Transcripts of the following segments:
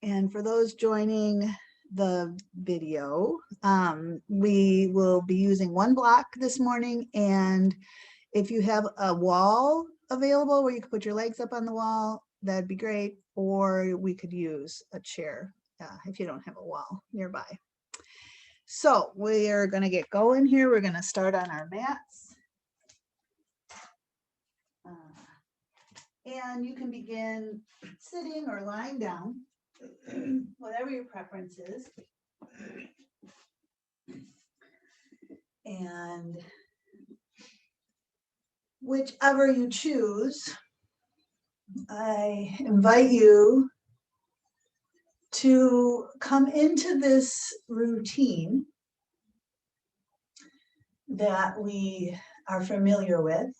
And for those joining the video, we will be using one block this morning. And if you have a wall available where you can put your legs up on the wall, that'd be great. Or we could use a chair if you don't have a wall nearby. So we are going to get going here. We're going to start on our mats. And you can begin sitting or lying down, whatever your preference is. And whichever you choose, I invite you to come into this routine that we are familiar with,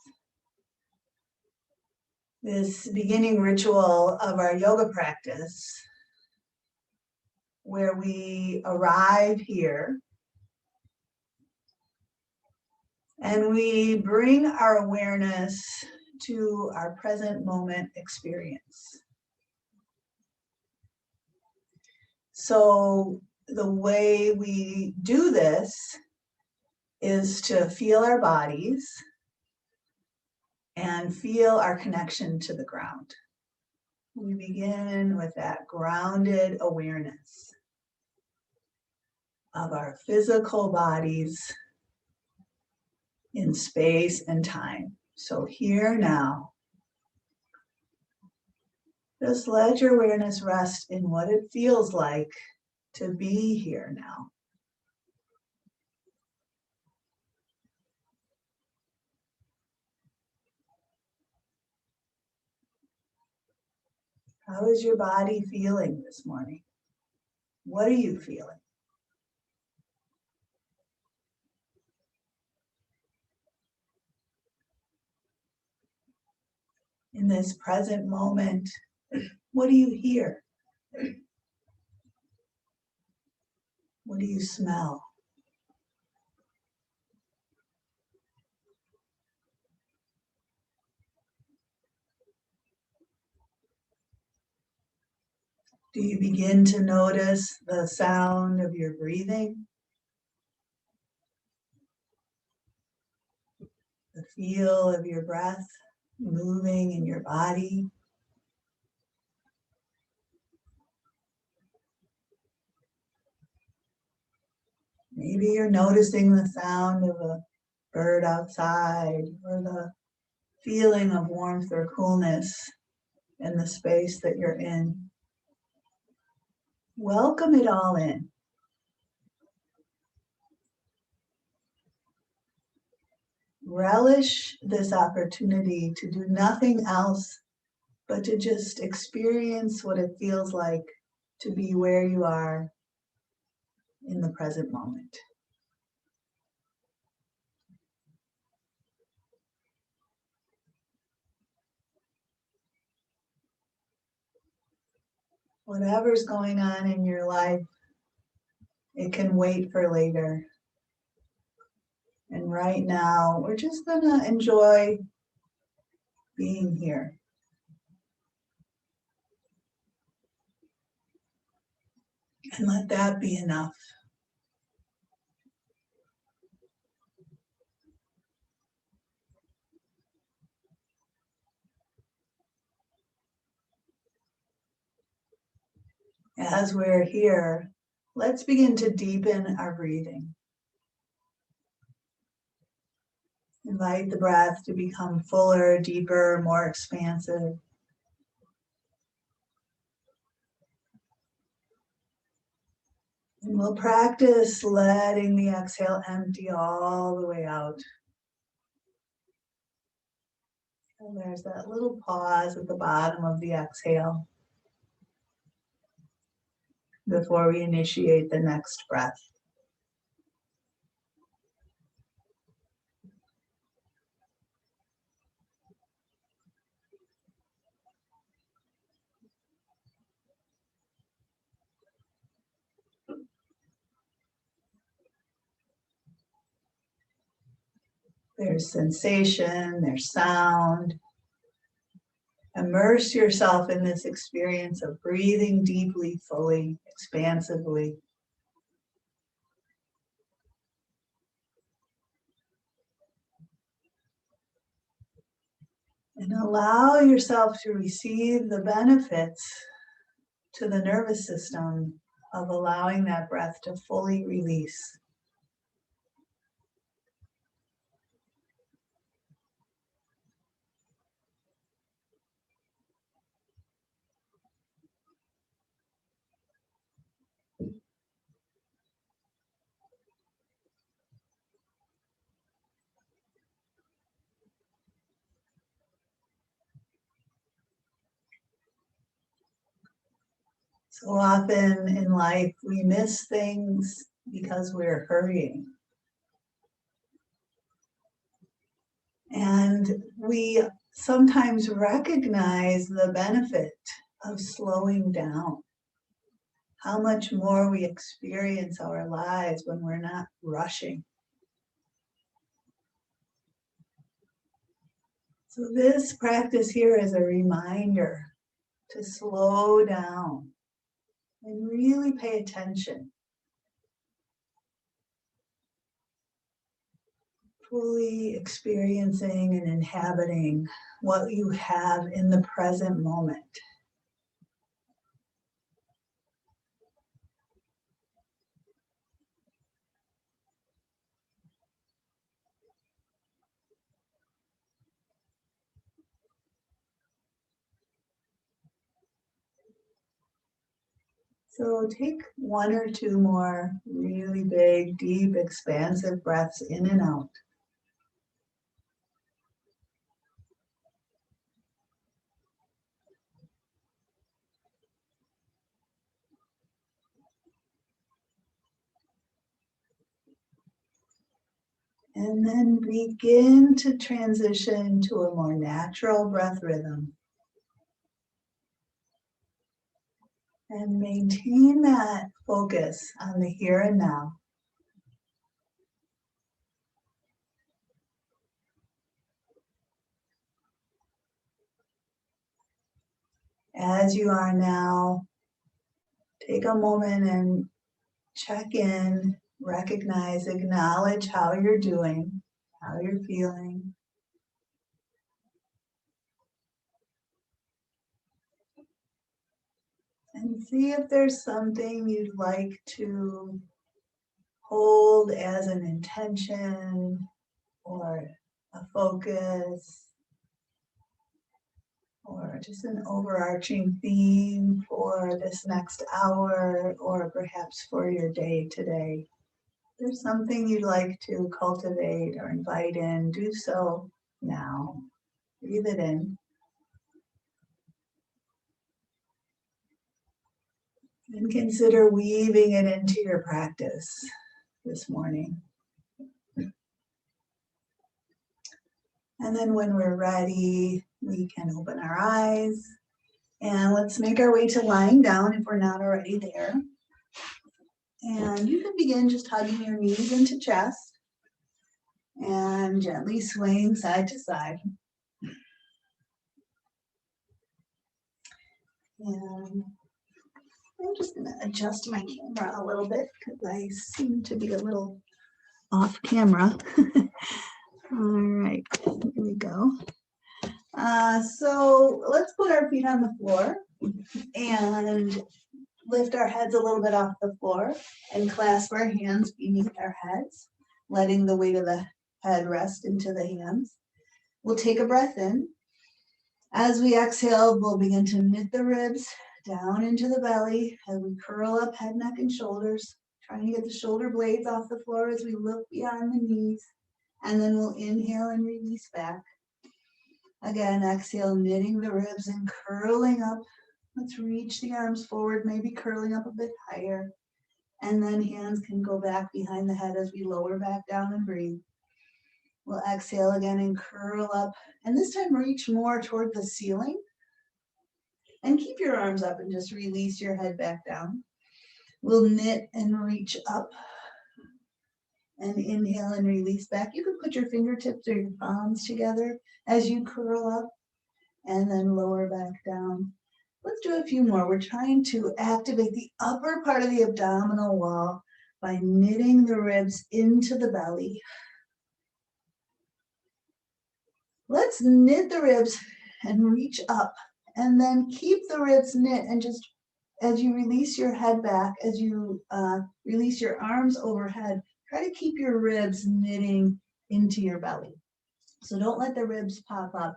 this beginning ritual of our yoga practice, where we arrive here and we bring our awareness to our present moment experience. So the way we do this is to feel our bodies and feel our connection to the ground. We begin with that grounded awareness of our physical bodies in space and time. So here now, just let your awareness rest in what it feels like to be here now. How is your body feeling this morning? What are you feeling? In this present moment, what do you hear? What do you smell? Do you begin to notice the sound of your breathing? The feel of your breath moving in your body? Maybe you're noticing the sound of a bird outside, or the feeling of warmth or coolness in the space that you're in. Welcome it all in. Relish this opportunity to do nothing else but to just experience what it feels like to be where you are in the present moment. Whatever's going on in your life, it can wait for later. And right now, we're just gonna enjoy being here. And let that be enough. As we're here, let's begin to deepen our breathing. Invite the breath to become fuller, deeper, more expansive. And we'll practice letting the exhale empty all the way out. And there's that little pause at the bottom of the exhale before we initiate the next breath. There's sensation, there's sound, Immerse yourself in this experience of breathing deeply, fully, expansively. And allow yourself to receive the benefits to the nervous system of allowing that breath to fully release. So often in life, we miss things because we're hurrying. And we sometimes recognize the benefit of slowing down. How much more we experience our lives when we're not rushing. So this practice here is a reminder to slow down and really pay attention. Fully experiencing and inhabiting what you have in the present moment. So take one or two more really big, deep, expansive breaths in and out. And then begin to transition to a more natural breath rhythm. And maintain that focus on the here and now. As you are now, take a moment and check in, recognize, acknowledge how you're doing, how you're feeling. And see if there's something you'd like to hold as an intention or a focus or just an overarching theme for this next hour or perhaps for your day today. If there's something you'd like to cultivate or invite in, do so now. Breathe it in. And consider weaving it into your practice this morning. And then when we're ready, we can open our eyes. And let's make our way to lying down if we're not already there. And you can begin just hugging your knees into chest and gently swaying side to side. And I'm just going to adjust my camera a little bit because I seem to be a little off camera. All right, here we go. So let's put our feet on the floor and lift our heads a little bit off the floor and clasp our hands beneath our heads, letting the weight of the head rest into the hands. We'll take a breath in. As we exhale, we'll begin to knit the ribs down into the belly as we curl up head, neck, and shoulders, trying to get the shoulder blades off the floor as we look beyond the knees. And then we'll inhale and release back. Again, exhale, knitting the ribs and curling up. Let's reach the arms forward, maybe curling up a bit higher. And then hands can go back behind the head as we lower back down and breathe. We'll exhale again and curl up. And this time reach more toward the ceiling. And keep your arms up and just release your head back down. We'll knit and reach up. And inhale and release back. You can put your fingertips or your palms together as you curl up. and then lower back down. Let's do a few more. We're trying to activate the upper part of the abdominal wall by knitting the ribs into the belly. Let's knit the ribs and reach up, and then keep the ribs knit, and just as you release your head back, as you release your arms overhead, try to keep your ribs knitting into your belly. So don't let the ribs pop up,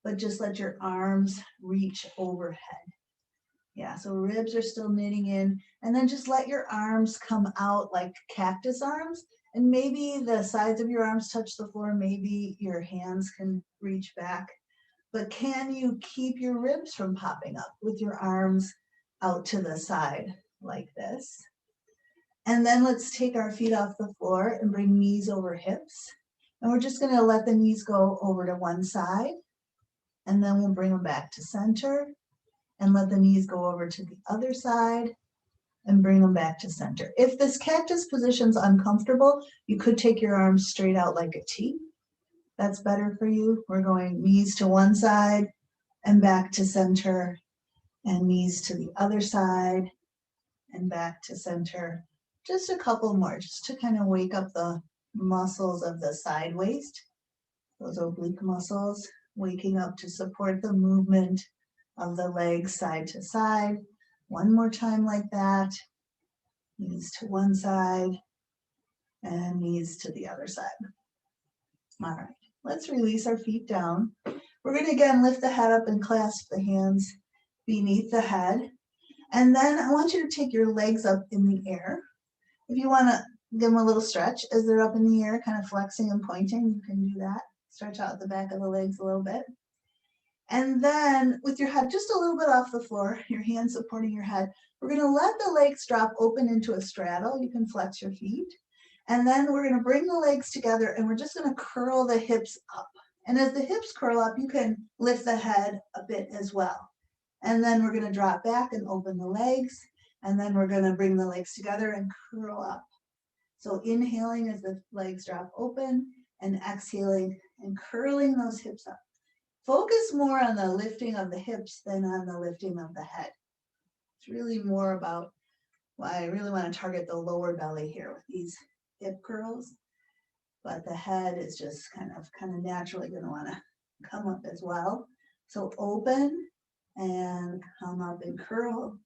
but just let your arms reach overhead. Yeah, so ribs are still knitting in, and then just let your arms come out like cactus arms, and maybe the sides of your arms touch the floor, maybe your hands can reach back, but can you keep your ribs from popping up with your arms out to the side like this? And then let's take our feet off the floor and bring knees over hips. And we're just gonna let the knees go over to one side, and then we'll bring them back to center and let the knees go over to the other side and bring them back to center. If this cactus position's uncomfortable, you could take your arms straight out like a T. That's better for you. We're going knees to one side and back to center, and knees to the other side and back to center. Just a couple more, just to kind of wake up the muscles of the side waist, those oblique muscles, waking up to support the movement of the legs side to side. One more time like that. Knees to one side and knees to the other side. All right, let's release our feet down. We're going to again lift the head up and clasp the hands beneath the head. And then I want you to take your legs up in the air. If you want to give them a little stretch as they're up in the air, kind of flexing and pointing, you can do that. Stretch out the back of the legs a little bit. And then with your head just a little bit off the floor, your hands supporting your head, we're going to let the legs drop open into a straddle. You can flex your feet. And then we're going to bring the legs together, and we're just going to curl the hips up. And as the hips curl up, you can lift the head a bit as well. And then we're going to drop back and open the legs. And then we're going to bring the legs together and curl up. So inhaling as the legs drop open, and exhaling and curling those hips up. Focus more on the lifting of the hips than on the lifting of the head. It's really more about why I really want to target the lower belly here with these hip curls, but the head is just kind of naturally going to want to come up as well. So open and come up and curl,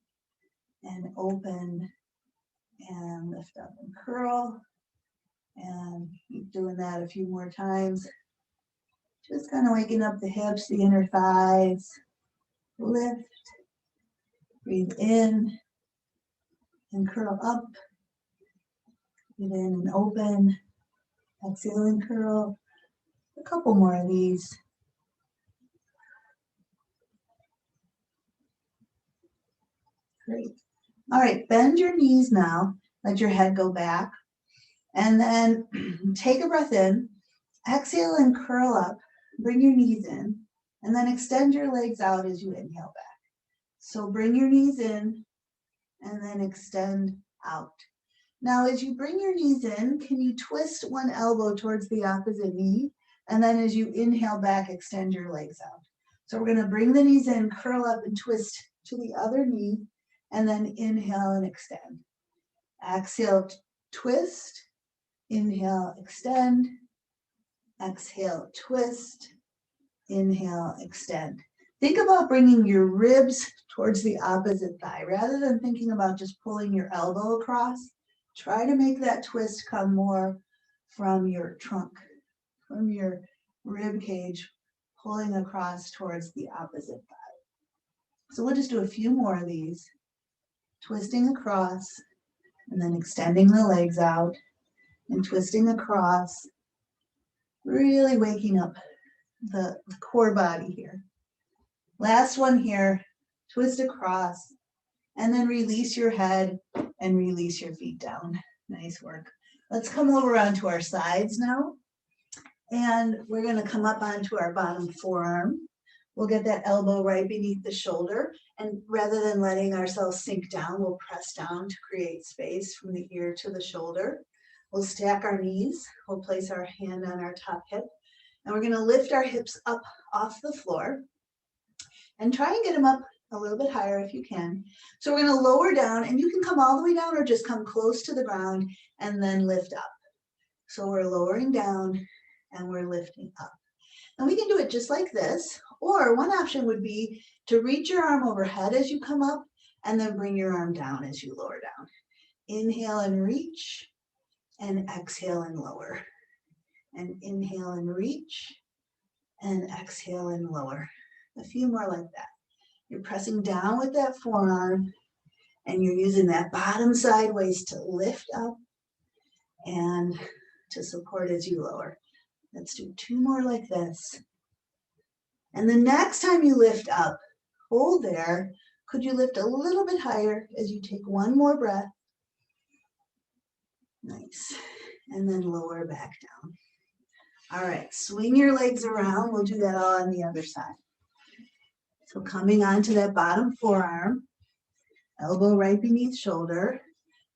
and open and lift up and curl, and keep doing that a few more times. Just kind of waking up the hips, the inner thighs. Lift, breathe in, and curl up. Breathe in and open. Exhale and curl. A couple more of these. Great. All right, bend your knees now. Let your head go back. And then take a breath in. Exhale and curl up. Bring your knees in. And then extend your legs out as you inhale back. So bring your knees in and then extend out. Now, as you bring your knees in, can you twist one elbow towards the opposite knee? And then as you inhale back, extend your legs out. So we're going to bring the knees in, curl up and twist to the other knee, and then inhale and extend. Exhale, twist. Inhale, extend. Exhale, twist. Inhale, extend. Think about bringing your ribs towards the opposite thigh. Rather than thinking about just pulling your elbow across, try to make that twist come more from your trunk, from your rib cage, pulling across towards the opposite thigh. So we'll just do a few more of these. Twisting across, and then extending the legs out, and twisting across, really waking up the core body here. Last one here, twist across, and then release your head and release your feet down. Nice work. Let's come over onto our sides now. And we're going to come up onto our bottom forearm. We'll get that elbow right beneath the shoulder. And rather than letting ourselves sink down, we'll press down to create space from the ear to the shoulder. We'll stack our knees. We'll place our hand on our top hip. And we're going to lift our hips up off the floor. And try and get them up a little bit higher if you can. So we're going to lower down, and you can come all the way down or just come close to the ground and then lift up. So we're lowering down and we're lifting up. And we can do it just like this, or one option would be to reach your arm overhead as you come up and then bring your arm down as you lower down. Inhale and reach, and exhale and lower. And inhale and reach, and exhale and lower. A few more like that. You're pressing down with that forearm, and you're using that bottom side waist to lift up and to support as you lower. Let's do 2 more like this. And the next time you lift up, hold there. Could you lift a little bit higher as you take 1 more breath? Nice. And then lower back down. All right, swing your legs around. We'll do that all on the other side. So coming onto that bottom forearm, elbow right beneath shoulder,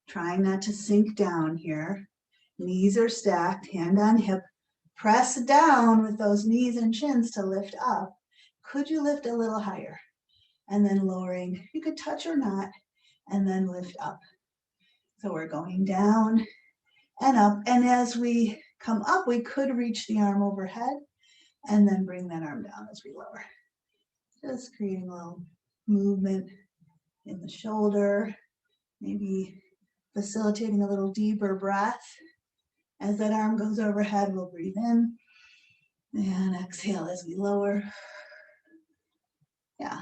trying not to sink down here. Knees are stacked, hand on hip. Press down with those knees and shins to lift up. Could you lift a little higher? And then lowering, you could touch or not, and then lift up. So we're going down and up. And as we come up, we could reach the arm overhead and then bring that arm down as we lower. Just creating a little movement in the shoulder, maybe facilitating a little deeper breath. As that arm goes overhead, we'll breathe in and exhale as we lower. Yeah,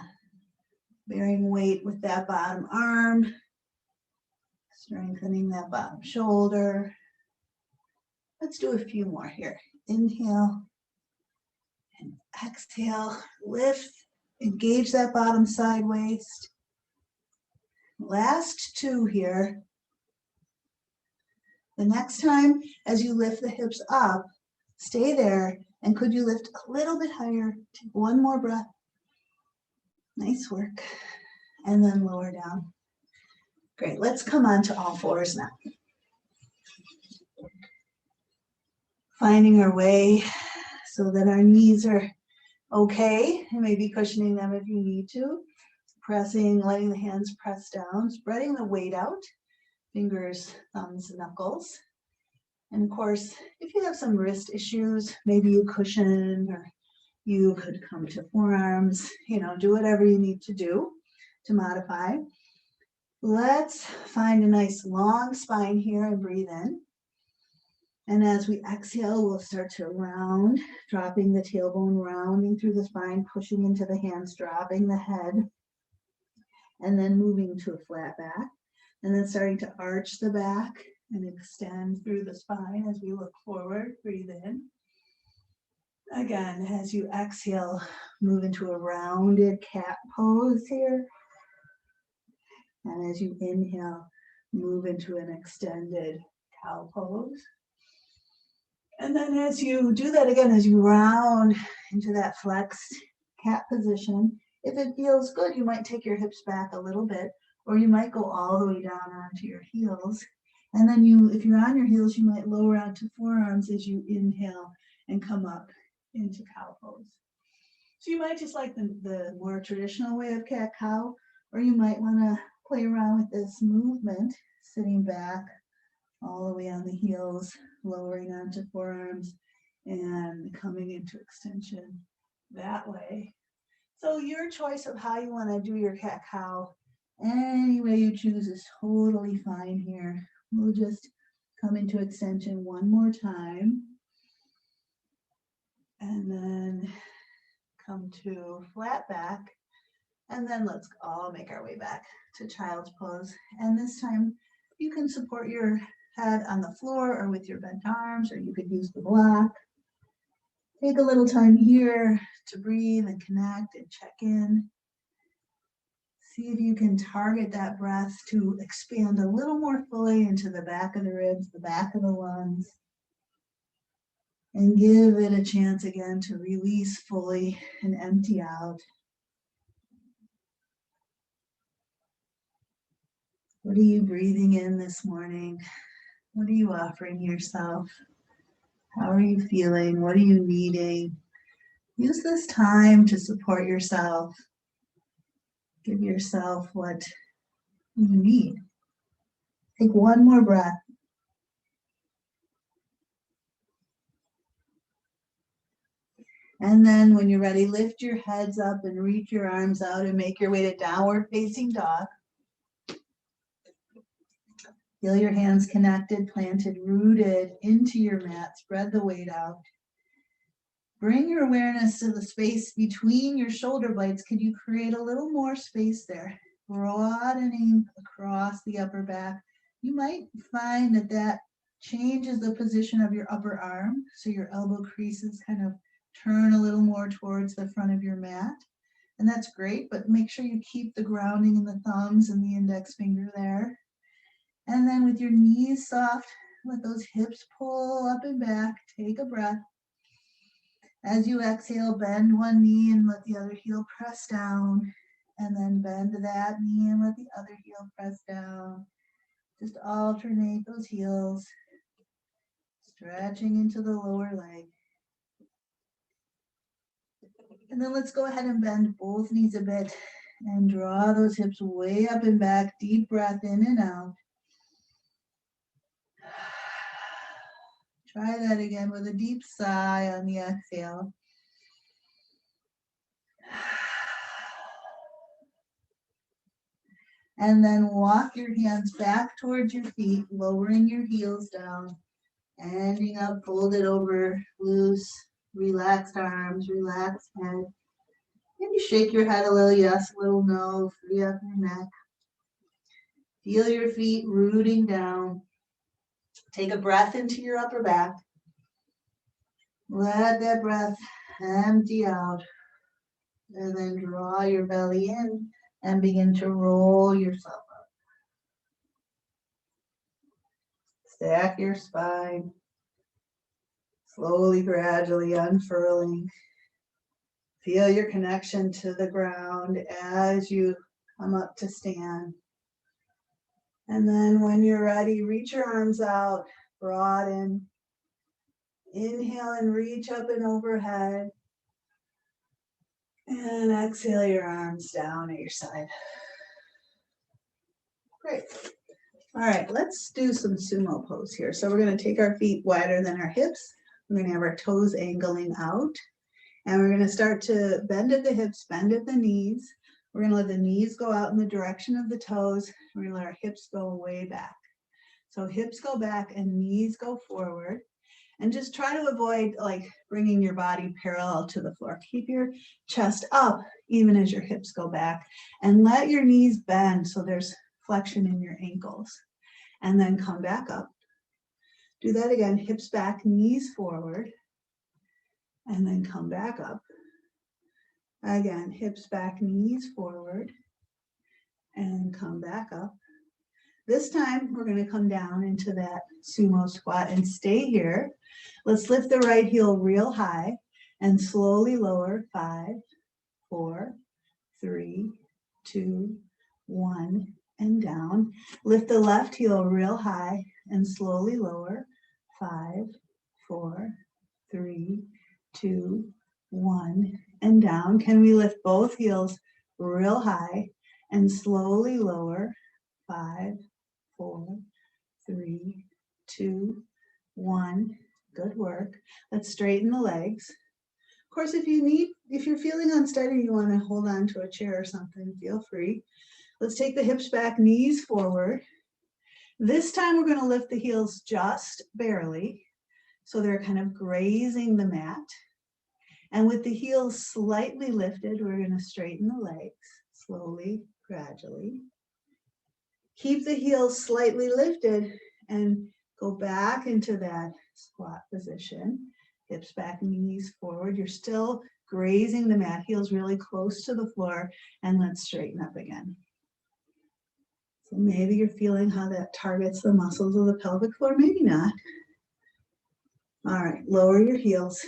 bearing weight with that bottom arm, strengthening that bottom shoulder. Let's do a few more here. Inhale and exhale, lift, engage that bottom side waist. Last 2 here. The next time as you lift the hips up, stay there, and could you lift a little bit higher? Take 1 more breath. Nice work. And then lower down. Great, let's come on to all fours now. Finding our way so that our knees are okay, and maybe cushioning them if you need to. Pressing, letting the hands press down, spreading the weight out, fingers, thumbs, knuckles. And of course, if you have some wrist issues, maybe you cushion, or you could come to forearms, do whatever you need to do to modify. Let's find a nice long spine here and breathe in. And as we exhale, we'll start to round, dropping the tailbone, rounding through the spine, pushing into the hands, dropping the head, and then moving to a flat back. And then starting to arch the back and extend through the spine as we look forward. Breathe in. Again, as you exhale, move into a rounded cat pose here. And as you inhale, move into an extended cow pose. And then as you do that again, as you round into that flexed cat position, if it feels good, you might take your hips back a little bit, or you might go all the way down onto your heels. And then if you're on your heels, you might lower onto forearms as you inhale and come up into cow pose. So you might just like the more traditional way of cat-cow, or you might want to play around with this movement, sitting back all the way on the heels, lowering onto forearms, and coming into extension that way. So your choice of how you want to do your cat-cow, any way you choose is totally fine here. We'll just come into extension 1 more time. And then come to flat back. And then let's all make our way back to child's pose. And this time you can support your head on the floor or with your bent arms, or you could use the block. Take a little time here to breathe and connect and check in. See if you can target that breath to expand a little more fully into the back of the ribs, the back of the lungs. And give it a chance again to release fully and empty out. What are you breathing in this morning? What are you offering yourself? How are you feeling? What are you needing? Use this time to support yourself. Give yourself what you need. Take one more breath. And then when you're ready, lift your heads up and reach your arms out and make your way to downward facing dog. Feel your hands connected, planted, rooted into your mat. Spread the weight out. Bring your awareness to the space between your shoulder blades. Could you create a little more space there? Broadening across the upper back. You might find that that changes the position of your upper arm. So your elbow creases kind of turn a little more towards the front of your mat. And that's great, but make sure you keep the grounding in the thumbs and the index finger there. And then with your knees soft, let those hips pull up and back. Take a breath. As you exhale, bend one knee and let the other heel press down. And then bend that knee and let the other heel press down. Just alternate those heels. Stretching into the lower leg. And then let's go ahead and bend both knees a bit and draw those hips way up and back. Deep breath in and out. Try that again with a deep sigh on the exhale. And then walk your hands back towards your feet, lowering your heels down, ending up folded over, loose, relaxed arms, relaxed head. Maybe shake your head a little yes, a little no, free up your neck. Feel your feet rooting down. Take a breath into your upper back. Let that breath empty out. And then draw your belly in and begin to roll yourself up. Stack your spine. Slowly, gradually unfurling. Feel your connection to the ground as you come up to stand. And then when you're ready, reach your arms out, broaden. Inhale and reach up and overhead. And exhale your arms down at your side. Great. All right, let's do some sumo pose here. So we're going to take our feet wider than our hips. We're going to have our toes angling out. And we're going to start to bend at the hips, bend at the knees. We're going to let the knees go out in the direction of the toes. We're going to let our hips go way back. So hips go back and knees go forward. And just try to avoid like bringing your body parallel to the floor. Keep your chest up even as your hips go back. And let your knees bend so there's flexion in your ankles. And then come back up. Do that again, hips back, knees forward. And then come back up. Again, hips back, knees forward. And come back up. This time, we're going to come down into that sumo squat and stay here. Let's lift the right heel real high and slowly lower. 5, 4, 3, 2, 1, and down. Lift the left heel real high and slowly lower. 5, 4, 3, 2, 1, and down. Can we lift both heels real high and slowly lower? 5, 4, 3, 2, 1. Good work. Let's straighten the legs. Of course, if you're feeling unsteady, you want to hold on to a chair or something, feel free. Let's take the hips back, knees forward. This time we're going to lift the heels just barely, so they're kind of grazing the mat. And with the heels slightly lifted, we're going to straighten the legs slowly, gradually. Keep the heels slightly lifted and go back into that squat position. Hips back, knees forward. You're still grazing the mat, heels really close to the floor, and let's straighten up again. So maybe you're feeling how that targets the muscles of the pelvic floor, maybe not. All right, lower your heels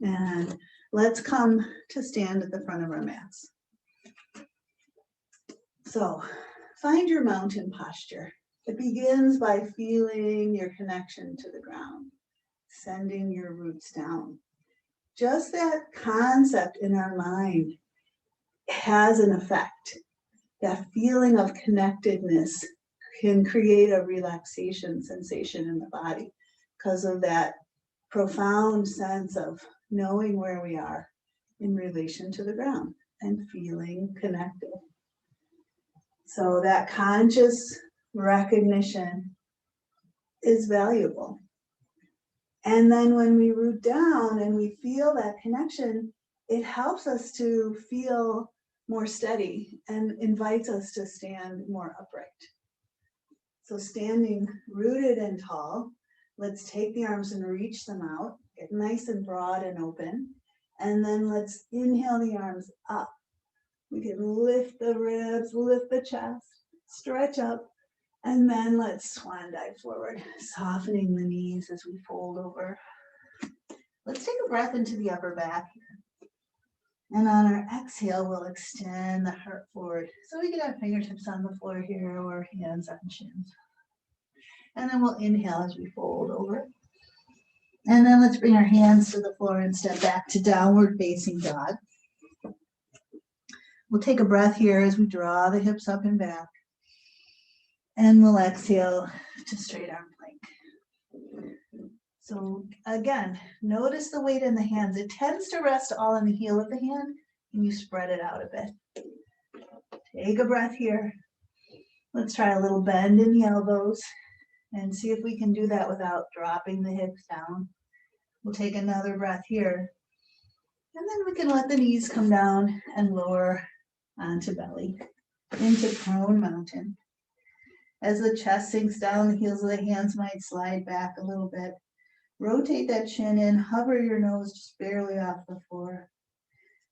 and let's come to stand at the front of our mats. So find your mountain posture. It begins by feeling your connection to the ground, sending your roots down. Just that concept in our mind has an effect. that feeling of connectedness can create a relaxation sensation in the body because of that profound sense of knowing where we are in relation to the ground and feeling connected. So that conscious recognition is valuable. And then when we root down and we feel that connection, it helps us to feel more steady and invites us to stand more upright. So standing rooted and tall, let's take the arms and reach them out, get nice and broad and open. And then let's inhale the arms up. We can lift the ribs, lift the chest, stretch up, and then let's swan dive forward, softening the knees as we fold over. Let's take a breath into the upper back here. And on our exhale, we'll extend the heart forward. So we can have fingertips on the floor here or hands on shins. And then we'll inhale as we fold over. And then let's bring our hands to the floor and step back to downward facing dog. We'll take a breath here as we draw the hips up and back. And we'll exhale to straight arm plank. So again, notice the weight in the hands. It tends to rest all on the heel of the hand, and you spread it out a bit. Take a breath here. Let's try a little bend in the elbows and see if we can do that without dropping the hips down. We'll take another breath here. And then we can let the knees come down and lower onto belly, into prone mountain. As the chest sinks down, the heels of the hands might slide back a little bit. Rotate that chin in, hover your nose just barely off the floor.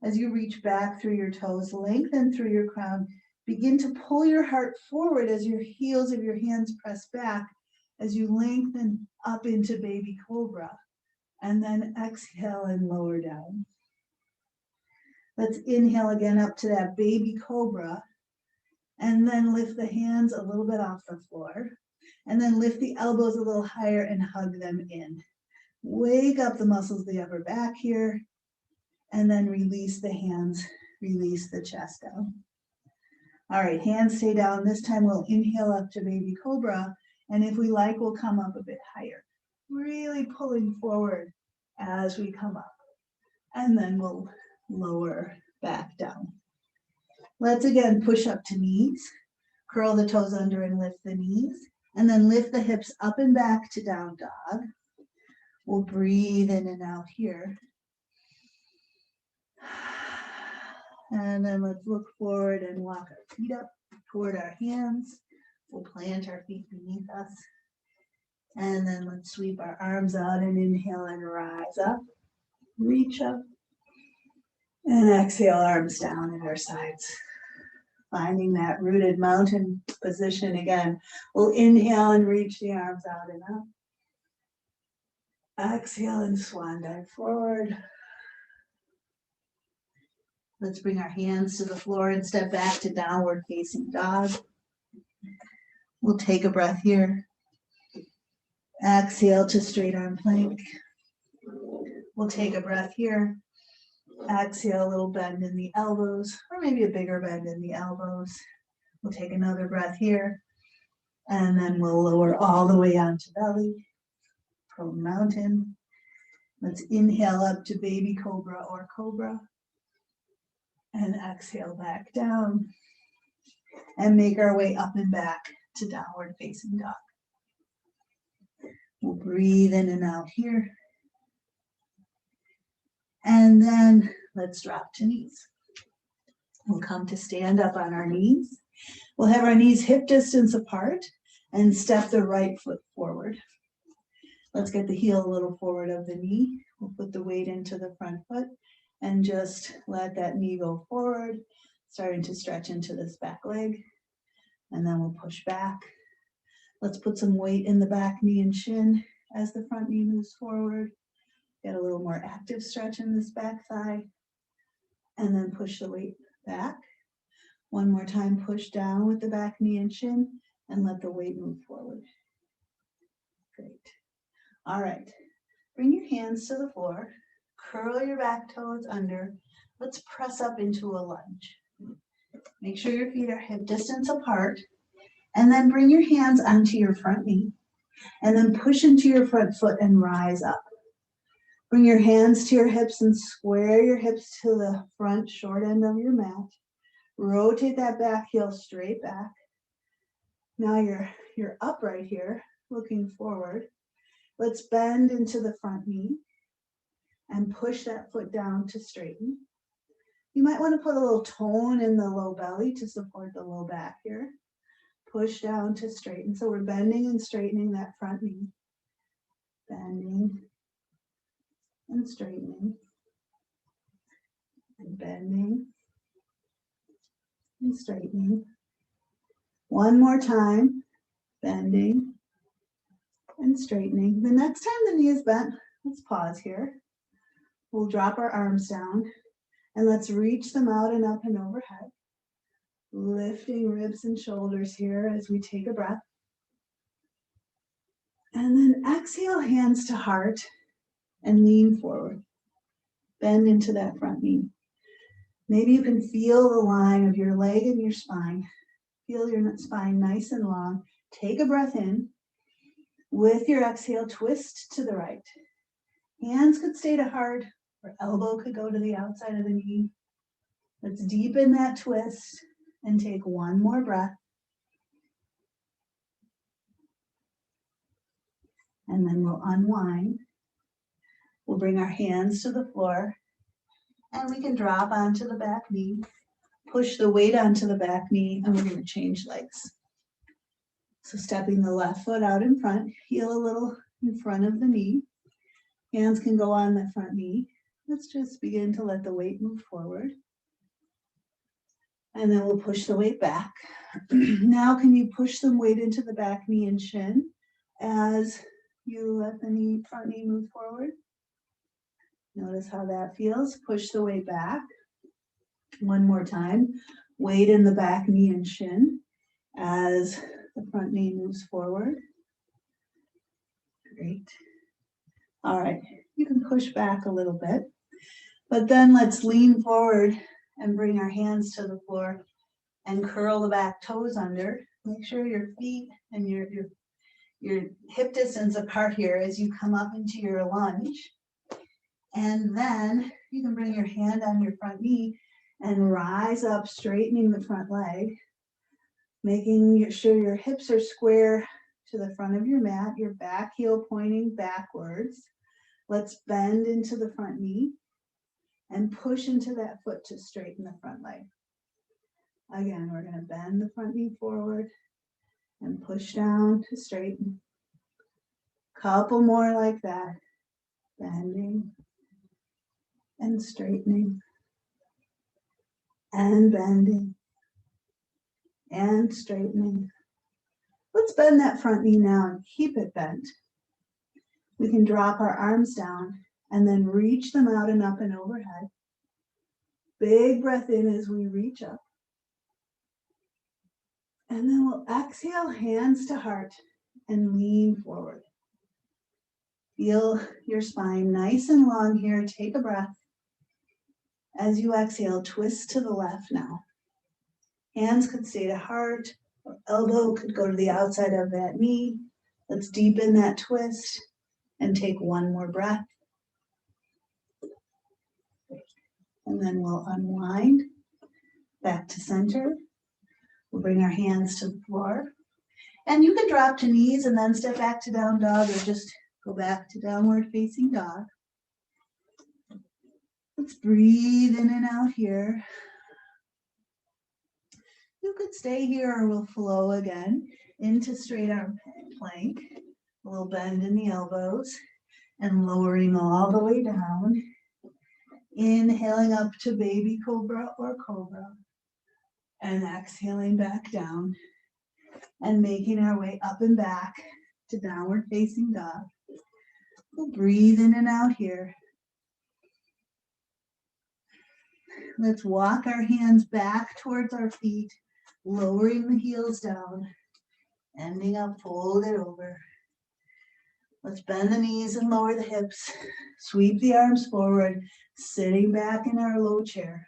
As you reach back through your toes, lengthen through your crown. Begin to pull your heart forward as your heels of your hands press back, as you lengthen up into baby cobra. And then exhale and lower down. Let's inhale again up to that baby cobra. And then lift the hands a little bit off the floor. And then lift the elbows a little higher and hug them in. Wake up the muscles of the upper back here. And then release the hands, release the chest down. All right, hands stay down. This time we'll inhale up to baby cobra. And if we like, we'll come up a bit higher. Really pulling forward as we come up. And then we'll lower back down. Let's again push up to knees. Curl the toes under and lift the knees. And then lift the hips up and back to down dog. We'll breathe in and out here. And then let's look forward and walk our feet up toward our hands. We'll plant our feet beneath us. And then let's sweep our arms out and inhale and rise up. Reach up. And exhale, arms down at our sides. Finding that rooted mountain position again. We'll inhale and reach the arms out and up. Exhale and swan dive forward. Let's bring our hands to the floor and step back to downward facing dog. We'll take a breath here. Exhale to straight arm plank. We'll take a breath here. Exhale, a little bend in the elbows, or maybe a bigger bend in the elbows. We'll take another breath here. And then we'll lower all the way onto belly. Prone mountain. Let's inhale up to baby cobra or cobra. And exhale back down. And make our way up and back to downward facing dog. We'll breathe in and out here. And then let's drop to knees. We'll come to stand up on our knees. We'll have our knees hip distance apart and step the right foot forward. Let's get the heel a little forward of the knee. We'll put the weight into the front foot and just let that knee go forward, starting to stretch into this back leg. And then we'll push back. Let's put some weight in the back knee and shin as the front knee moves forward. Get a little more active stretch in this back thigh. And then push the weight back. One more time, push down with the back knee and shin and let the weight move forward. Great. All right. Bring your hands to the floor. Curl your back toes under. Let's press up into a lunge. Make sure your feet are hip distance apart. And then bring your hands onto your front knee. And then push into your front foot and rise up. Bring your hands to your hips and square your hips to the front short end of your mat. Rotate that back heel straight back. Now you're upright here, looking forward. Let's bend into the front knee and push that foot down to straighten. You might want to put a little tone in the low belly to support the low back here. Push down to straighten. So we're bending and straightening that front knee. Bending and straightening. And bending and straightening. One more time. Bending and straightening. The next time the knee is bent, let's pause here. We'll drop our arms down and let's reach them out and up and overhead. Lifting ribs and shoulders here as we take a breath. And then exhale, hands to heart and lean forward. Bend into that front knee. Maybe you can feel the line of your leg and your spine. Feel your spine nice and long. Take a breath in. With your exhale, twist to the right. Hands could stay to heart, or elbow could go to the outside of the knee. Let's deepen that twist and take one more breath. And then we'll unwind. We'll bring our hands to the floor and we can drop onto the back knee. Push the weight onto the back knee and we're going to change legs. So stepping the left foot out in front, heel a little in front of the knee. Hands can go on the front knee. Let's just begin to let the weight move forward. And then we'll push the weight back. Now can you push some weight into the back knee and shin as you let the front knee move forward? Notice how that feels. Push the weight back. One more time. Weight in the back knee and shin as the front knee moves forward. Great. All right, you can push back a little bit, but then let's lean forward and bring our hands to the floor and curl the back toes under. Make sure your feet and your hip distance apart here as you come up into your lunge. And then you can bring your hand on your front knee and rise up, straightening the front leg, making sure your hips are square to the front of your mat, your back heel pointing backwards. Let's bend into the front knee and push into that foot to straighten the front leg. Again, we're going to bend the front knee forward and push down to straighten. Couple more like that. Bending and straightening and bending and straightening. Let's bend that front knee now and keep it bent. We can drop our arms down and then reach them out and up and overhead. Big breath in as we reach up. And then we'll exhale, hands to heart and lean forward. Feel your spine nice and long here. Take a breath. As you exhale, twist to the left now. Hands could stay to heart, or elbow could go to the outside of that knee. Let's deepen that twist and take one more breath. And then we'll unwind back to center. We'll bring our hands to the floor. And you can drop to knees and then step back to down dog, or just go back to downward facing dog. Let's breathe in and out here. You could stay here or we'll flow again into straight arm plank. A little bend in the elbows and lowering all the way down. Inhaling up to baby cobra or cobra. And exhaling back down. And making our way up and back to downward facing dog. We'll breathe in and out here. Let's walk our hands back towards our feet, lowering the heels down, ending up folded over. Let's bend the knees and lower the hips, sweep the arms forward, sitting back in our low chair.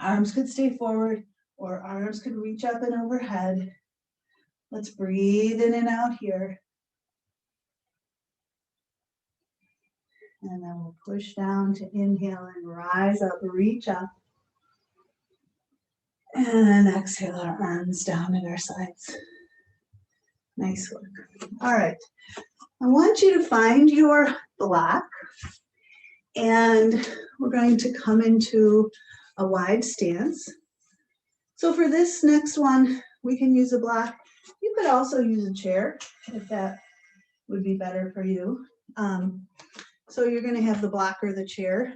Arms could stay forward, or arms could reach up and overhead. Let's breathe in and out here. And then we'll push down to inhale and rise up, reach up. And exhale our arms down at our sides. Nice work. All right. I want you to find your block. And we're going to come into a wide stance. So for this next one, we can use a block. You could also use a chair if that would be better for you. So you're going to have the block or the chair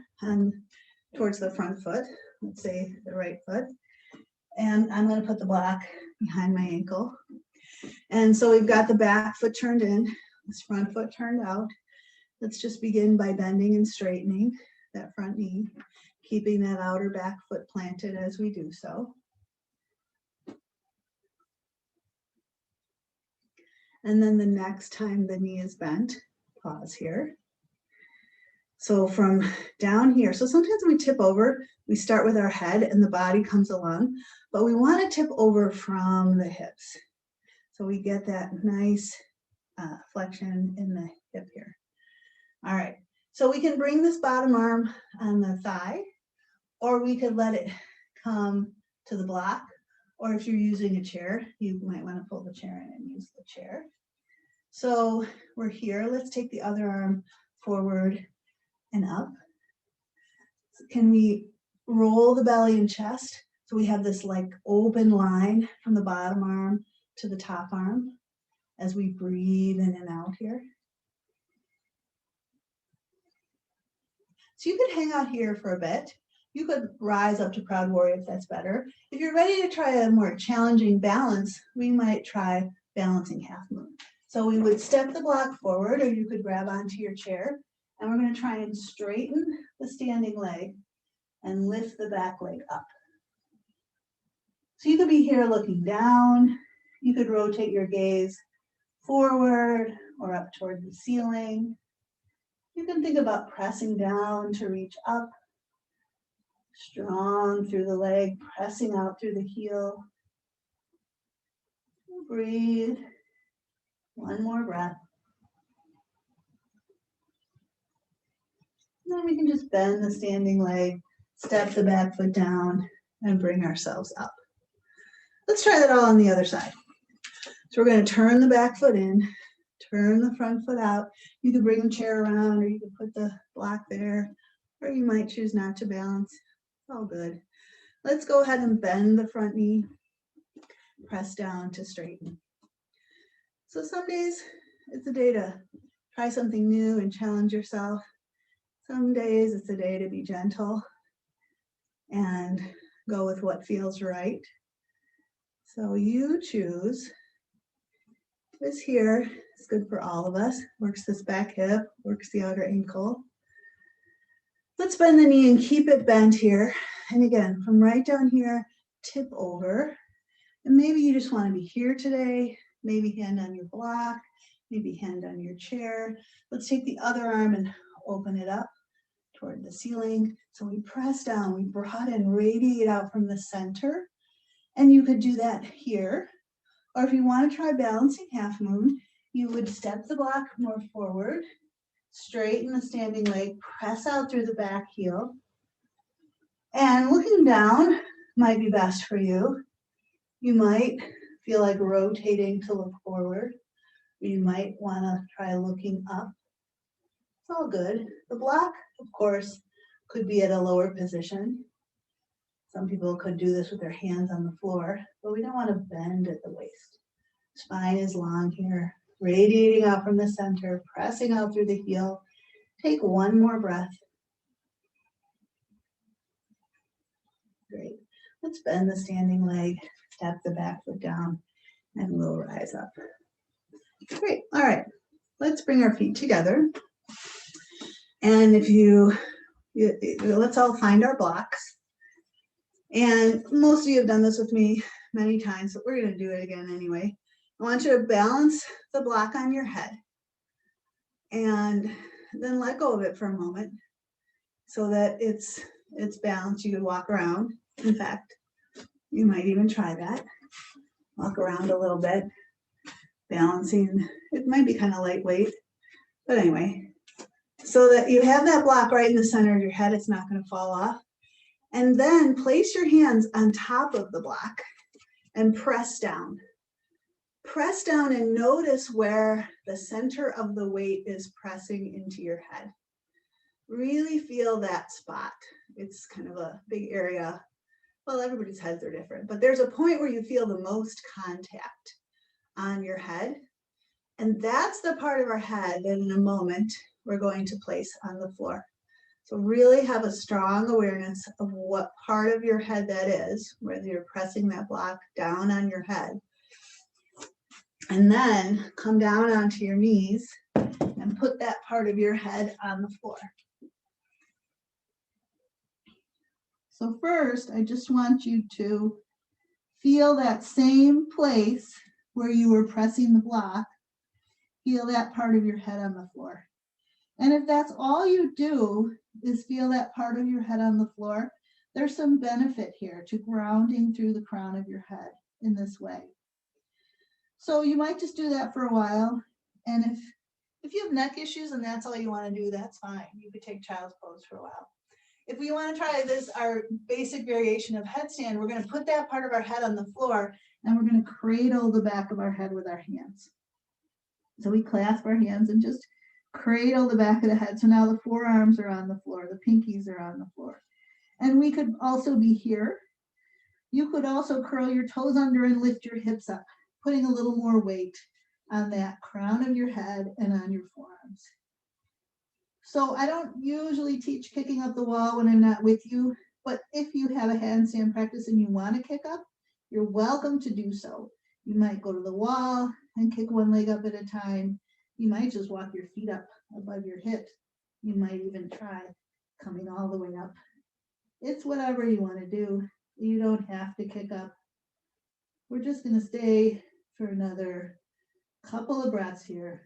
towards the front foot, let's say the right foot. And I'm going to put the block behind my ankle. And so we've got the back foot turned in, this front foot turned out. Let's just begin by bending and straightening that front knee, keeping that outer back foot planted as we do so. And then the next time the knee is bent, pause here. So from down here, so sometimes we tip over, we start with our head and the body comes along, but we want to tip over from the hips. So we get that nice flexion in the hip here. All right, so we can bring this bottom arm on the thigh, or we could let it come to the block, or if you're using a chair, you might want to pull the chair in and use the chair. So we're here, let's take the other arm forward and up. So can we roll the belly and chest? So we have this like open line from the bottom arm to the top arm as we breathe in and out here. So you could hang out here for a bit. You could rise up to proud warrior if that's better. If you're ready to try a more challenging balance, we might try balancing half moon. So we would step the block forward, or you could grab onto your chair. And we're going to try and straighten the standing leg and lift the back leg up. So you could be here looking down. You could rotate your gaze forward or up toward the ceiling. You can think about pressing down to reach up, strong through the leg, pressing out through the heel. Breathe. One more breath. Then we can just bend the standing leg, step the back foot down, and bring ourselves up. Let's try that all on the other side. So we're going to turn the back foot in, turn the front foot out. You could bring the chair around, or you could put the block there, or you might choose not to balance. It's all good. Let's go ahead and bend the front knee, press down to straighten. So some days it's a day to try something new and challenge yourself. Some days it's a day to be gentle and go with what feels right. So you choose. This here is good for all of us. Works this back hip, works the outer ankle. Let's bend the knee and keep it bent here. And again, from right down here, tip over. And maybe you just want to be here today. Maybe hand on your block, maybe hand on your chair. Let's take the other arm and open it up toward the ceiling. So we press down, we broaden, radiate out from the center. And you could do that here. Or if you want to try balancing half moon, you would step the block more forward, straighten the standing leg, press out through the back heel. And looking down might be best for you. You might feel like rotating to look forward. You might want to try looking up. It's all good. The block, of course, could be at a lower position. Some people could do this with their hands on the floor, but we don't want to bend at the waist. Spine is long here, radiating out from the center, pressing out through the heel. Take one more breath. Great. Let's bend the standing leg, step the back foot down, and we'll rise up. Great. All right. Let's bring our feet together. And let's all find our blocks. And most of you have done this with me many times, but we're going to do it again anyway. I want you to balance the block on your head and then let go of it for a moment so that it's balanced. You could walk around. In fact, You might even try that. Walk around a little bit, balancing. It might be kind of lightweight, but anyway, so that you have that block right in the center of your head, it's not going to fall off. And then place your hands on top of the block and press down. Press down and notice where the center of the weight is pressing into your head. Really feel that spot. It's kind of a big area. Well, everybody's heads are different, but there's a point where you feel the most contact on your head. And that's the part of our head that in a moment we're going to place on the floor. So really have a strong awareness of what part of your head that is, whether you're pressing that block down on your head. And then come down onto your knees and put that part of your head on the floor. So first, I just want you to feel that same place where you were pressing the block. Feel that part of your head on the floor. And if that's all you do is feel that part of your head on the floor, there's some benefit here to grounding through the crown of your head in this way. So you might just do that for a while. And if you have neck issues and that's all you want to do, that's fine. You could take child's pose for a while. If we want to try this, our basic variation of headstand, we're going to put that part of our head on the floor and we're going to cradle the back of our head with our hands. So we clasp our hands and just cradle the back of the head. So now the forearms are on the floor, the pinkies are on the floor. And we could also be here. You could also curl your toes under and lift your hips up, putting a little more weight on that crown of your head and on your forearms. So I don't usually teach kicking up the wall when I'm not with you, but if you have a handstand practice and you want to kick up, you're welcome to do so. You might go to the wall and kick one leg up at a time. You might just walk your feet up above your hips. You might even try coming all the way up. It's whatever you want to do. You don't have to kick up. We're just going to stay for another couple of breaths here.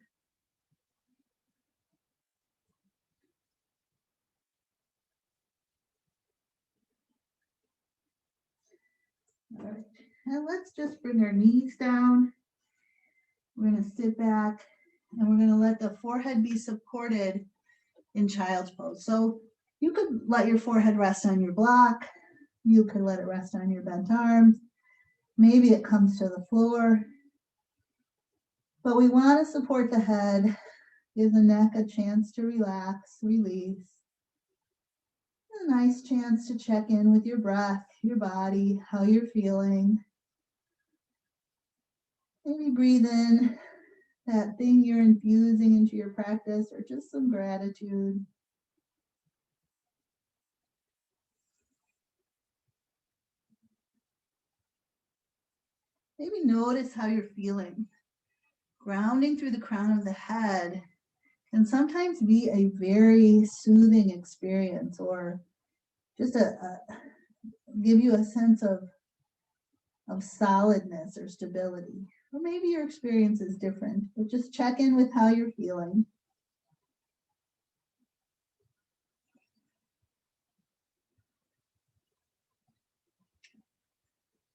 All right, and let's just bring our knees down. We're going to sit back and we're going to let the forehead be supported in child's pose. So you could let your forehead rest on your block. You could let it rest on your bent arms. Maybe it comes to the floor. But we want to support the head, give the neck a chance to relax, release. A nice chance to check in with your breath, your body, how you're feeling. Maybe breathe in that thing you're infusing into your practice or just some gratitude. Maybe notice how you're feeling. Grounding through the crown of the head can sometimes be a very soothing experience, or just give you a sense of solidness or stability. Or maybe your experience is different, but just check in with how you're feeling.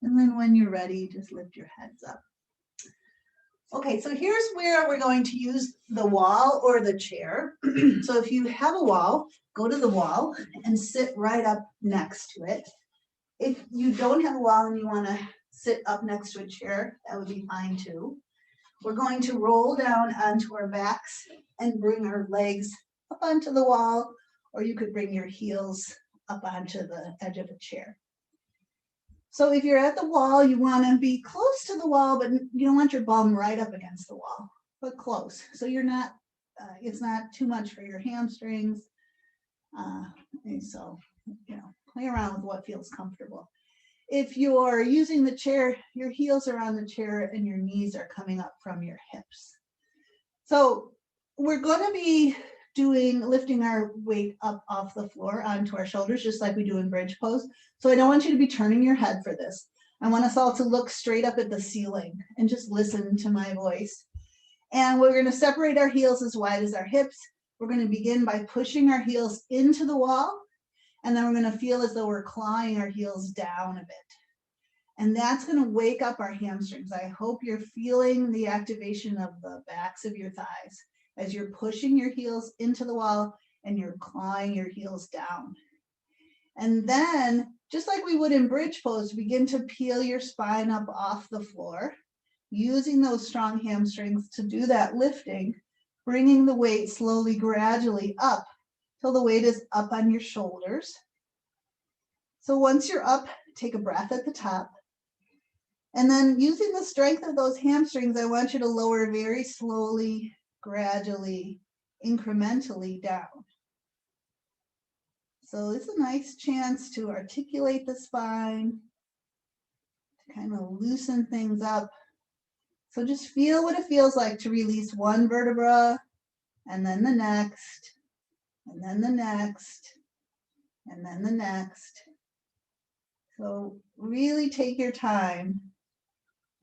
And then when you're ready, just lift your heads up. Okay, so here's where we're going to use the wall or the chair. So if you have a wall, go to the wall and sit right up next to it. If you don't have a wall and you want to sit up next to a chair, that would be fine too. We're going to roll down onto our backs and bring our legs up onto the wall, or you could bring your heels up onto the edge of a chair. So if you're at the wall, you want to be close to the wall, but you don't want your bum right up against the wall, but close. So you're not, it's not too much for your hamstrings. And so, play around with what feels comfortable. If you're using the chair, your heels are on the chair and your knees are coming up from your hips. So we're going to be lifting our weight up off the floor onto our shoulders, just like we do in bridge pose. So I don't want you to be turning your head for this. I want us all to look straight up at the ceiling and just listen to my voice. And we're going to separate our heels as wide as our hips. We're going to begin by pushing our heels into the wall, and then we're going to feel as though we're clawing our heels down a bit. And that's going to wake up our hamstrings. I hope you're feeling the activation of the backs of your thighs as you're pushing your heels into the wall and you're clawing your heels down. And then, just like we would in bridge pose, begin to peel your spine up off the floor, using those strong hamstrings to do that lifting, bringing the weight slowly, gradually up till the weight is up on your shoulders. So once you're up, take a breath at the top. And then using the strength of those hamstrings, I want you to lower very slowly, gradually, incrementally down. So it's a nice chance to articulate the spine, to kind of loosen things up. So just feel what it feels like to release one vertebra, and then the next, and then the next, and then the next. So really take your time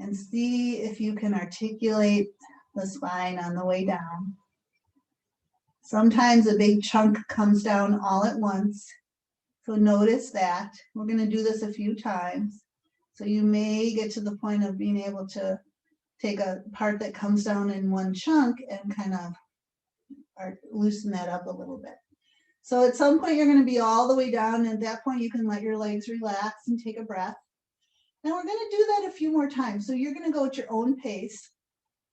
and see if you can articulate the spine on the way down. Sometimes a big chunk comes down all at once. So notice that. We're going to do this a few times. So you may get to the point of being able to take a part that comes down in one chunk and kind of loosen that up a little bit. So at some point you're going to be all the way down, and at that point you can let your legs relax and take a breath. And we're going to do that a few more times. So you're going to go at your own pace,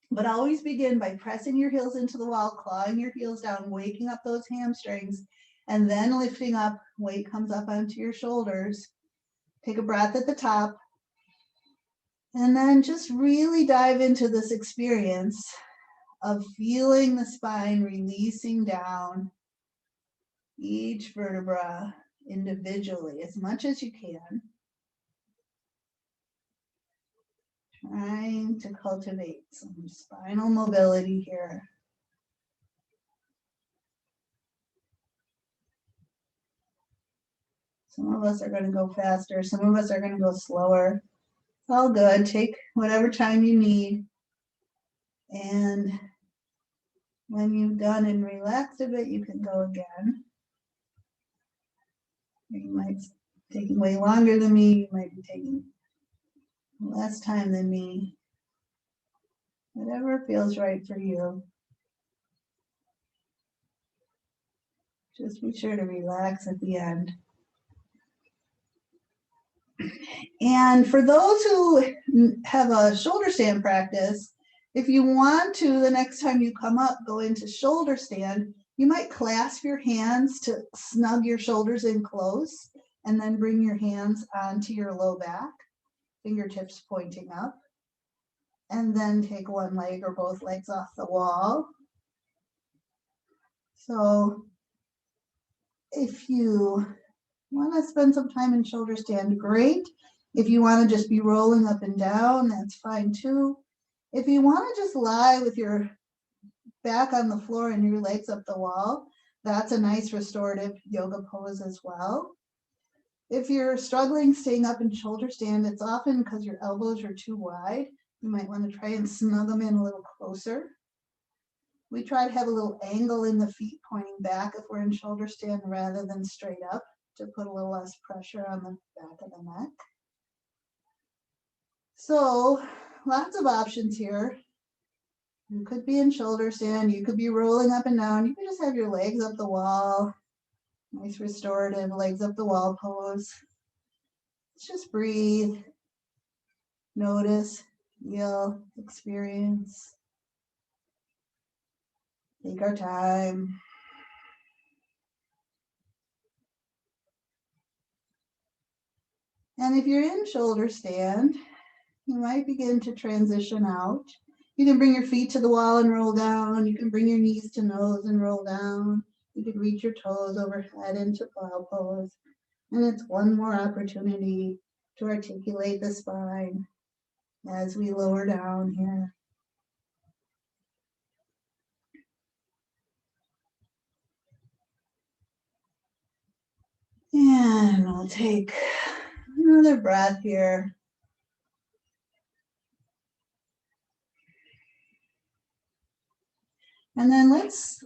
but always begin by pressing your heels into the wall, clawing your heels down, waking up those hamstrings, and then lifting up. Weight comes up onto your shoulders. Take a breath at the top. And then just really dive into this experience of feeling the spine releasing down each vertebra individually as much as you can. Trying to cultivate some spinal mobility here. Some of us are going to go faster. Some of us are going to go slower. It's all good. Take whatever time you need. And when you've done and relaxed a bit, you can go again. You might be taking way longer than me. You might be taking less time than me. Whatever feels right for you. Just be sure to relax at the end. And for those who have a shoulder stand practice, if you want to, the next time you come up, go into shoulder stand, you might clasp your hands to snug your shoulders in close, and then bring your hands onto your low back, fingertips pointing up, and then take one leg or both legs off the wall. So if you want to spend some time in shoulder stand, great. If you want to just be rolling up and down, that's fine too. If you want to just lie with your back on the floor and your legs up the wall, that's a nice restorative yoga pose as well. If you're struggling staying up in shoulder stand, it's often because your elbows are too wide. You might want to try and snug them in a little closer. We try to have a little angle in the feet pointing back if we're in shoulder stand rather than straight up, to put a little less pressure on the back of the neck. So lots of options here. You could be in shoulder stand, you could be rolling up and down, you could just have your legs up the wall. Nice restorative legs up the wall pose. Let's just breathe, notice, feel, experience. Take our time. And if you're in shoulder stand, you might begin to transition out. You can bring your feet to the wall and roll down. You can bring your knees to nose and roll down. You can reach your toes overhead into plow pose. And it's one more opportunity to articulate the spine as we lower down here. And we'll take another breath here. And then let's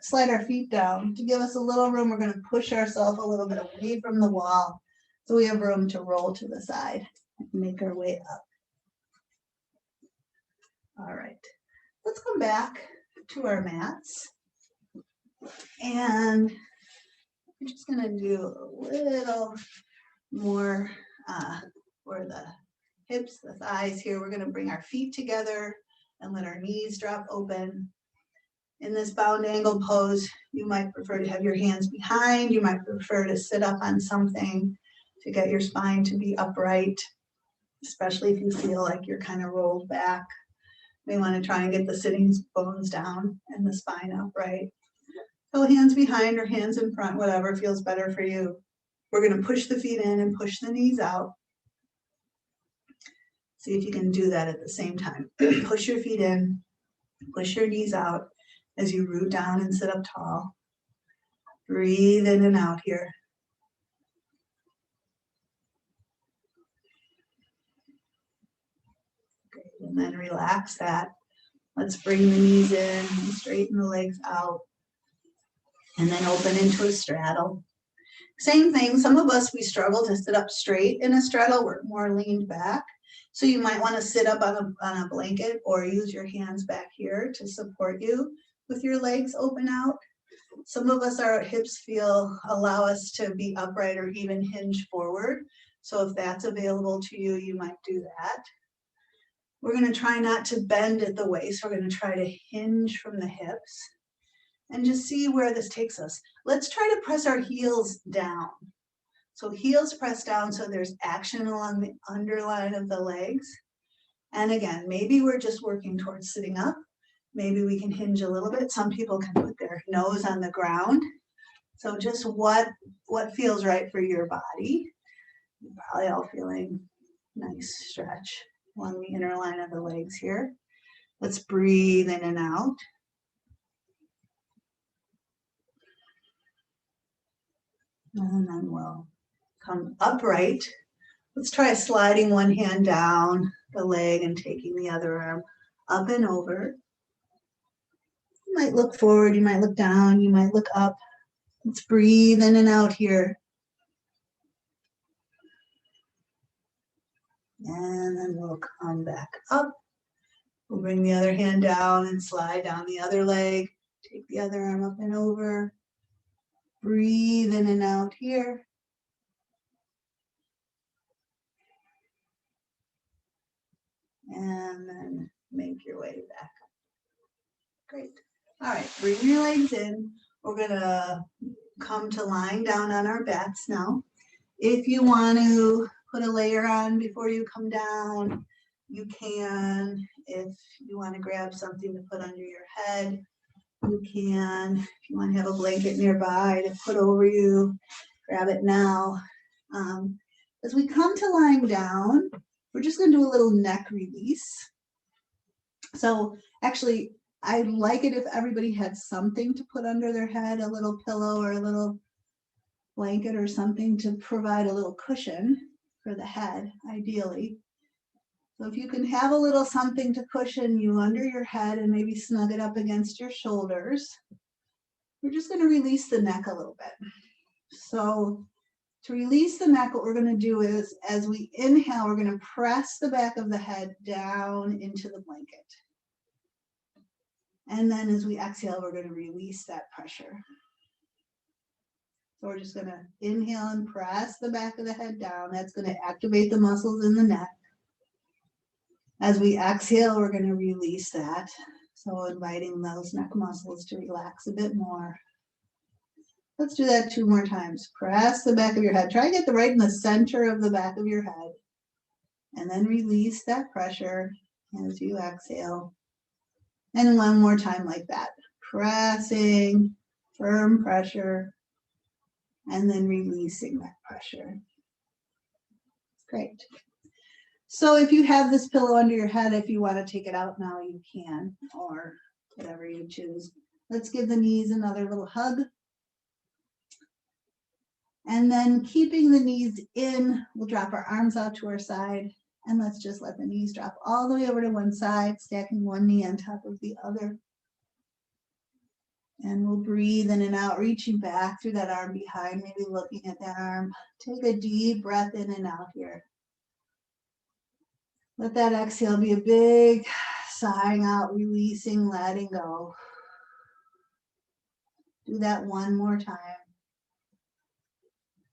slide our feet down to give us a little room. We're going to push ourselves a little bit away from the wall so we have room to roll to the side. Make our way up. All right, let's come back to our mats. And we're just gonna do a little more for the hips, the thighs here. We're gonna bring our feet together and let our knees drop open. In this bound angle pose, you might prefer to have your hands behind. You might prefer to sit up on something to get your spine to be upright, especially if you feel like you're kind of rolled back. We want to try and get the sitting bones down and the spine upright. So hands behind or hands in front, whatever feels better for you. We're going to push the feet in and push the knees out. See if you can do that at the same time. Push your feet in, push your knees out as you root down and sit up tall. Breathe in and out here. Great. And then relax that. Let's bring the knees in and straighten the legs out. And then open into a straddle. Same thing, some of us, we struggle to sit up straight in a straddle. We're more leaned back. So you might want to sit up on a blanket or use your hands back here to support you with your legs open out. Some of us, our hips allow us to be upright or even hinge forward. So if that's available to you, you might do that. We're going to try not to bend at the waist. We're going to try to hinge from the hips and just see where this takes us. Let's try to press our heels down. So heels press down so there's action along the underline of the legs. And again, maybe we're just working towards sitting up. Maybe we can hinge a little bit. Some people can put their nose on the ground. So just what feels right for your body. You're probably all feeling nice stretch along the inner line of the legs here. Let's breathe in and out. And then we'll come upright. Let's try sliding one hand down the leg and taking the other arm up and over. You might look forward, you might look down, you might look up. Let's breathe in and out here. And then we'll come back up. We'll bring the other hand down and slide down the other leg. Take the other arm up and over. Breathe in and out here. And then make your way back up. Great. All right, bring your legs in. We're gonna come to lying down on our backs now. If you want to put a layer on before you come down, you can. If you want to grab something to put under your head, you can. If you want to have a blanket nearby to put over you, grab it now. As we come to lying down, we're just going to do a little neck release. So actually, I like it if everybody had something to put under their head, a little pillow or a little blanket or something to provide a little cushion for the head, ideally. So if you can have a little something to cushion you under your head and maybe snug it up against your shoulders, we're just going to release the neck a little bit. So to release the neck, what we're going to do is, as we inhale, we're going to press the back of the head down into the blanket. And then as we exhale, we're going to release that pressure. So we're just going to inhale and press the back of the head down. That's going to activate the muscles in the neck. As we exhale, we're going to release that. So inviting those neck muscles to relax a bit more. Let's do that 2 more times. Press the back of your head. Try to get right in the center of the back of your head. And then release that pressure as you exhale. And 1 more time like that. Pressing, firm pressure, and then releasing that pressure. Great. So if you have this pillow under your head, if you want to take it out now, you can, or whatever you choose. Let's give the knees another little hug. And then keeping the knees in, we'll drop our arms out to our side, and let's just let the knees drop all the way over to one side, stacking one knee on top of the other. And we'll breathe in and out, reaching back through that arm behind, maybe looking at that arm. Take a deep breath in and out here. Let that exhale be a big sighing out, releasing, letting go. Do that one more time.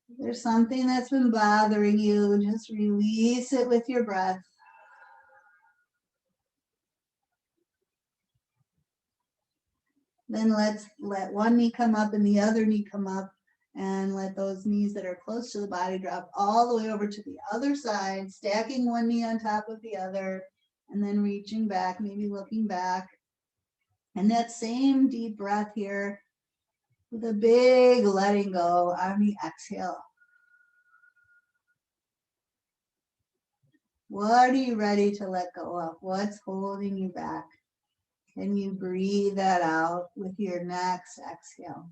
If there's something that's been bothering you, just release it with your breath. Then let's let one knee come up and the other knee come up, and let those knees that are close to the body drop all the way over to the other side, stacking one knee on top of the other, and then reaching back, maybe looking back. And that same deep breath here with a big letting go on the exhale. What are you ready to let go of? What's holding you back? Can you breathe that out with your next exhale?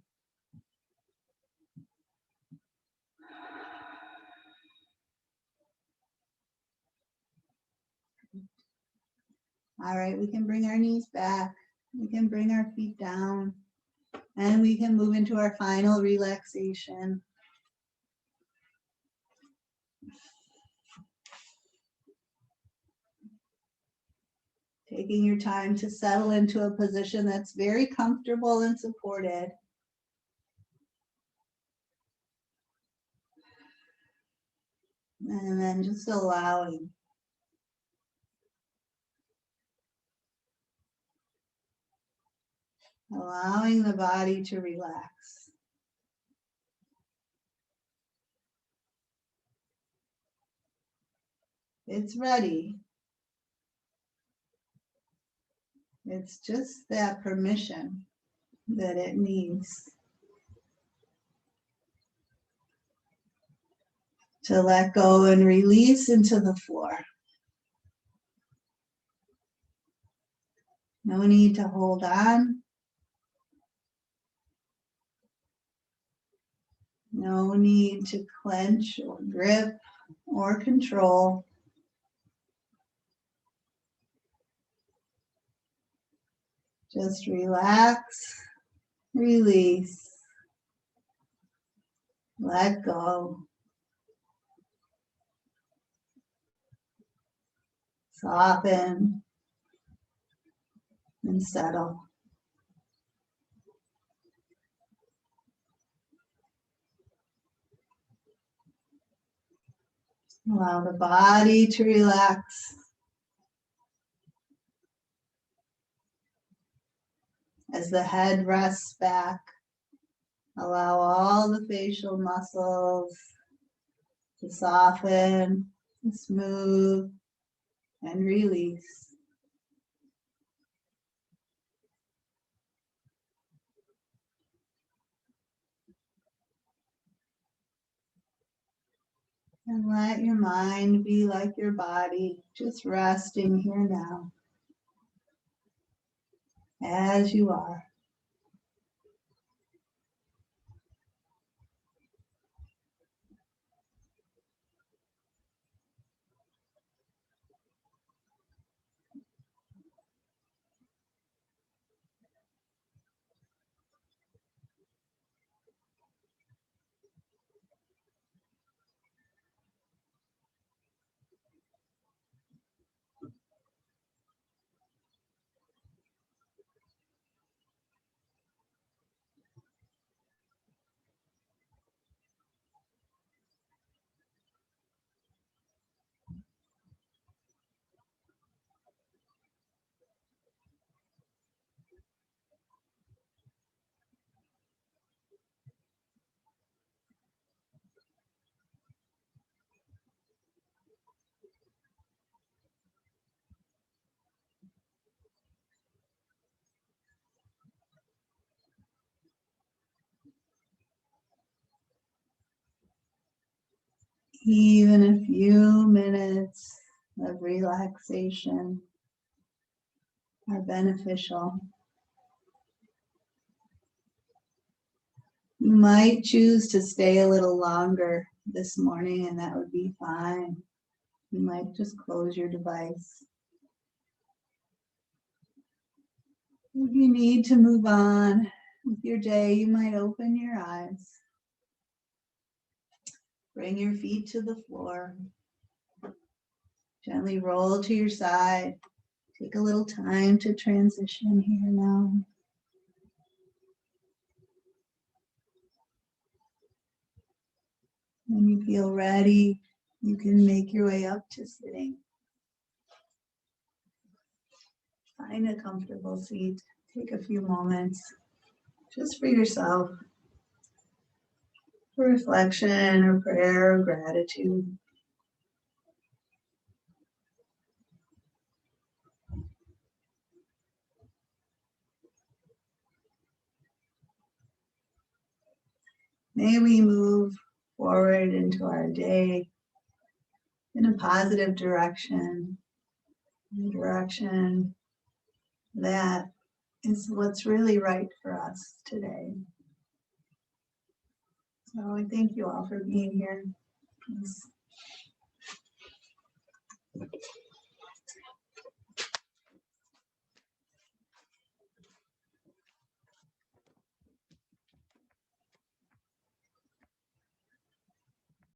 All right, we can bring our knees back. We can bring our feet down. And we can move into our final relaxation. Taking your time to settle into a position that's very comfortable and supported. And then just allowing. Allowing the body to relax. It's ready. It's just that permission that it needs to let go and release into the floor. No need to hold on. No need to clench or grip or control. Just relax, release, let go. Soften and settle. Allow the body to relax. As the head rests back, allow all the facial muscles to soften, smooth, and release. And let your mind be like your body, just resting here now, as you are. Even a few minutes of relaxation are beneficial. You might choose to stay a little longer this morning, and that would be fine. You might just close your device. If you need to move on with your day, you might open your eyes. Bring your feet to the floor. Gently roll to your side. Take a little time to transition here now. When you feel ready, you can make your way up to sitting. Find a comfortable seat. Take a few moments just for yourself, for reflection or prayer or gratitude. May we move forward into our day in a positive direction, in a direction that is what's really right for us today. So I thank you all for being here. Please.